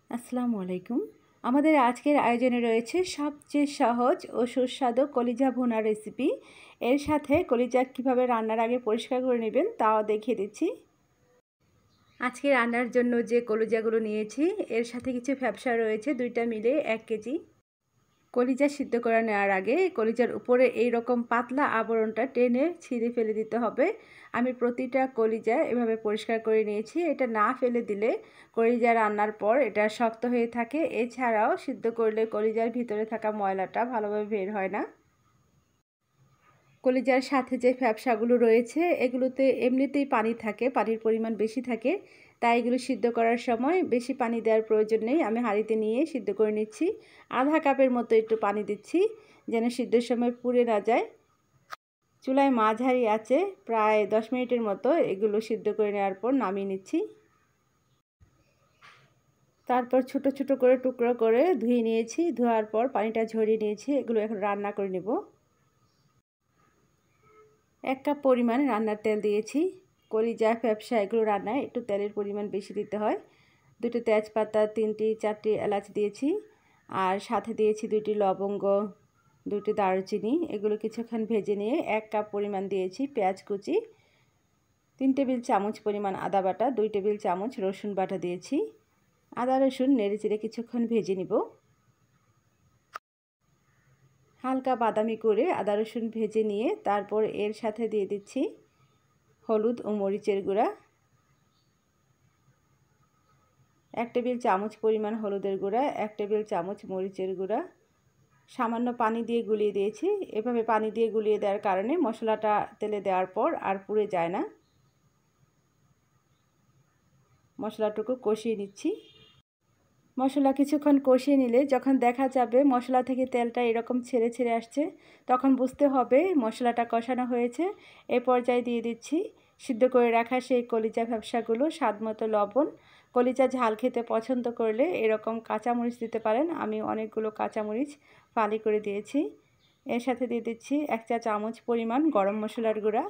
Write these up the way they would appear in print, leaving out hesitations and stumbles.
আসসালামু আলাইকুম। আমাদের আজকের আয়োজনে রয়েছে সবচেয়ে সহজ ও সুস্বাদু কলিজা ভুনা রেসিপি। এর সাথে কলিজা কিভাবে রান্নার আগে পরিষ্কার করে নেবেন তাও দেখিয়ে দিচ্ছি। আজকে রান্নার জন্য যে কলিজাগুলো নিয়েছি এর সাথে কিছু ফ্যাপসা রয়েছে, দুইটা মিলে 1 কেজি। কলিজা সিদ্ধ করে নেওয়ার আগে কলিজার উপরে এই রকম পাতলা আবরণটা টেনে ছিঁড়ে ফেলে দিতে হবে। আমি প্রতিটা কলিজা এভাবে পরিষ্কার করে নিয়েছি। এটা না ফেলে দিলে কলিজা রান্নার পর এটা শক্ত হয়ে থাকে। এছাড়াও সিদ্ধ করলে কলিজার ভিতরে থাকা ময়লাটা ভালোভাবে বের হয় না। কলিজার সাথে যে ফ্যাপসাগুলো রয়েছে এগুলোতে এমনিতেই পানি থাকে, পানির পরিমাণ বেশি থাকে, তাই এগুলো সিদ্ধ করার সময় বেশি পানি দেওয়ার প্রয়োজন নেই। আমি হাঁড়িতে নিয়ে সিদ্ধ করে নিচ্ছি। আধা কাপের মতো একটু পানি দিচ্ছি যেন সিদ্ধের সময় পুড়ে না যায়। চুলায় মাঝারি আঁচে প্রায় 10 মিনিটের মতো এগুলো সিদ্ধ করে নেওয়ার পর নামিয়ে নিচ্ছি। তারপর ছোট ছোট করে টুকরো করে ধুয়ে নিয়েছি। ধোয়ার পর পানিটা ঝরিয়ে নিয়েছি। এগুলো এখন রান্না করে নেব। 1 কাপ পরিমাণ রান্নার তেল দিয়েছি। কলিজা ফ্যাপসা এগুলো রান্নায় একটু তেলের পরিমাণ বেশি দিতে হয়। 2টি তেজপাতা, 3টি 4টি এলাচ দিয়েছি, আর সাথে দিয়েছি 2টি লবঙ্গ, 2টি দারুচিনি। এগুলো কিছুক্ষণ ভেজে নিয়ে 1 কাপ পরিমাণ দিয়েছি পেঁয়াজ কুচি, 3 টেবিল চামচ পরিমাণ আদা বাটা, 2 টেবিল চামচ রসুন বাটা দিয়েছি। আদা রসুন নেড়েচেড়ে কিছুক্ষণ ভেজে নিব। হালকা বাদামি করে আদা রসুন ভেজে নিয়ে তারপর এর সাথে দিয়ে দিচ্ছি হলুদ ও মরিচের গুঁড়া, 1 টেবিল চামচ পরিমাণ হলুদের গুঁড়া, 1 টেবিল চামচ মরিচের গুঁড়া। সামান্য পানি দিয়ে গুলিয়ে দিয়েছি। এভাবে পানি দিয়ে গুলিয়ে দেওয়ার কারণে মশলাটা তেলে দেওয়ার পর আর পুড়ে যায় না। মশলাটুকু কষিয়ে নিচ্ছি। মশলা কিছুক্ষণ কষিয়ে নিলে যখন দেখা যাবে মশলা থেকে তেলটা এরকম ছেড়ে ছেড়ে আসছে, তখন বুঝতে হবে মশলাটা কষানো হয়েছে। এই পর্যায়ে দিয়ে দিচ্ছি সিদ্ধ করে রাখা সেই কলিজা ফ্যাপসাগুলো, স্বাদমতো লবণ। কলিজা ঝাল খেতে পছন্দ করলে এরকম কাঁচামরিচ দিতে পারেন। আমি অনেকগুলো কাঁচামরিচ ফালি করে দিয়েছি। এর সাথে দিয়ে দিচ্ছি 1 চা চামচ পরিমাণ গরম মশলার গুঁড়া।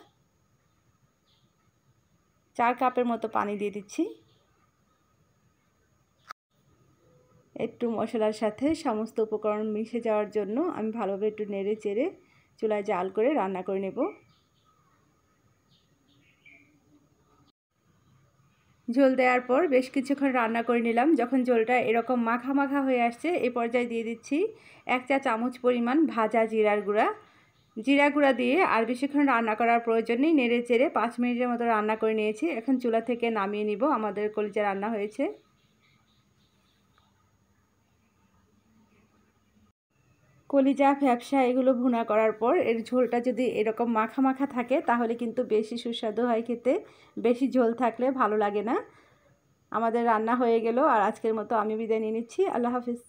4 কাপের মতো পানি দিয়ে দিচ্ছি। একটু মশলার সাথে সমস্ত উপকরণ মিশে যাওয়ার জন্য আমি ভালোভাবে একটু নেড়ে চেড়ে চুলায় জাল করে রান্না করে নেব। ঝোল দেওয়ার পর বেশ কিছুক্ষণ রান্না করে নিলাম। যখন ঝোলটা এরকম মাখা মাখা হয়ে আসছে এই পর্যায়ে দিয়ে দিচ্ছি 1 চা চামচ পরিমাণ ভাজা জিরার গুঁড়া। জিরা গুঁড়া দিয়ে আর বেশিক্ষণ রান্না করার প্রয়োজন নেই। নেড়ে চেড়ে 5 মিনিটের মতো রান্না করে নিয়েছি। এখন চুলা থেকে নামিয়ে নিব। আমাদের কলিজা রান্না হয়েছে। কলিজা ফ্যাপসা এগুলো ভুনা করার পর এর ঝোলটা যদি এরকম মাখা মাখা থাকে তাহলে কিন্তু বেশি সুস্বাদু হয় খেতে। বেশি ঝোল থাকলে ভালো লাগে না। আমাদের রান্না হয়ে গেল, আর আজকের মতো আমি বিদায় নিয়ে নিচ্ছি। আল্লাহ হাফিজ।